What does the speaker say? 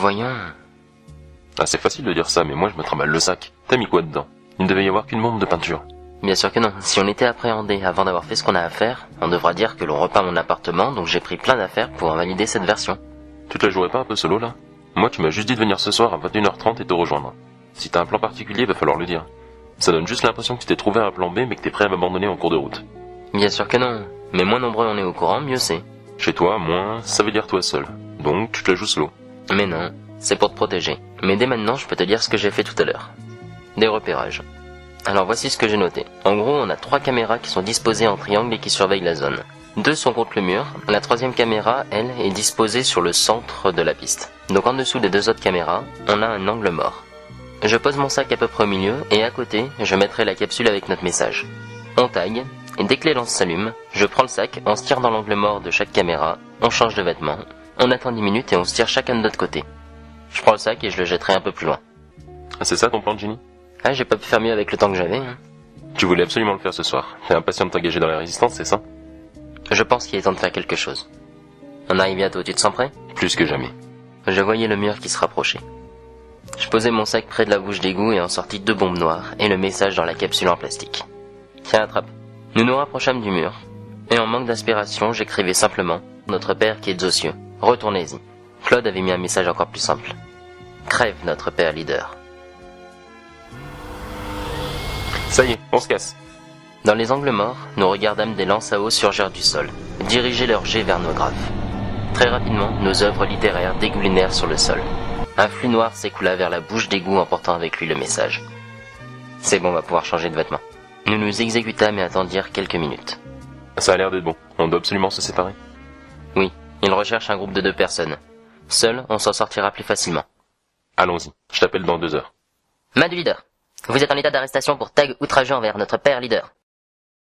Voyons... Ah, c'est facile de dire ça, mais moi je me trimballe le sac. T'as mis quoi dedans? Il ne devait y avoir qu'une bombe de peinture. Bien sûr que non. Si on était appréhendé avant d'avoir fait ce qu'on a à faire, on devra dire que l'on repeint mon appartement, donc j'ai pris plein d'affaires pour invalider cette version. Tu te la jouerais pas un peu solo là? Moi tu m'as juste dit de venir ce soir à 21h30 et te rejoindre. Si t'as un plan particulier, va falloir le dire. Ça donne juste l'impression que tu t'es trouvé un plan B mais que t'es prêt à m'abandonner en cours de route. Bien sûr que non. Mais moins nombreux on est au courant, mieux c'est. Chez toi, moins, ça veut dire toi seul. Donc tu te la joues solo. Mais non, c'est pour te protéger. Mais dès maintenant, je peux te dire ce que j'ai fait tout à l'heure. Des repérages. Alors voici ce que j'ai noté. En gros, on a 3 caméras qui sont disposées en triangle et qui surveillent la zone. 2 sont contre le mur. La 3e caméra, elle, est disposée sur le centre de la piste. Donc en dessous des 2 autres caméras, on a un angle mort. Je pose mon sac à peu près au milieu, et à côté, je mettrai la capsule avec notre message. On taille, et dès que les lances s'allument, je prends le sac, on se tire dans l'angle mort de chaque caméra, on change de vêtements, on attend 10 minutes et on se tire chacun de notre côté. Je prends le sac et je le jetterai un peu plus loin. Ah, c'est ça ton plan, Ginny? Ah, j'ai pas pu faire mieux avec le temps que j'avais. Hein. Tu voulais absolument le faire ce soir. T'es impatient de t'engager dans la résistance, c'est ça? Je pense qu'il est temps de faire quelque chose. On arrive bientôt, tu te sens prêt? Plus que jamais. Je voyais le mur qui se rapprochait. Je posais mon sac près de la bouche d'égout et en sortis 2 bombes noires et le message dans la capsule en plastique. Tiens, attrape. Nous nous rapprochâmes du mur, et en manque d'inspiration, j'écrivais simplement « Notre Père qui êtes aux cieux, retournez-y ». Claude avait mis un message encore plus simple. « Crève notre Père leader ». Ça y est, on se casse. Dans les angles morts, nous regardâmes des lances à eau surgir du sol, diriger leurs jets vers nos graphes. Très rapidement, nos œuvres littéraires dégoulinèrent sur le sol. Un flux noir s'écoula vers la bouche d'égout emportant avec lui le message. C'est bon, on va pouvoir changer de vêtements. Nous nous exécutâmes et attendirent quelques minutes. Ça a l'air d'être bon. On doit absolument se séparer. Oui, il recherche un groupe de 2 personnes. Seul, on s'en sortira plus facilement. Allons-y, je t'appelle dans 2 heures. Main du leader. Vous êtes en état d'arrestation pour tag outrageux envers notre père leader.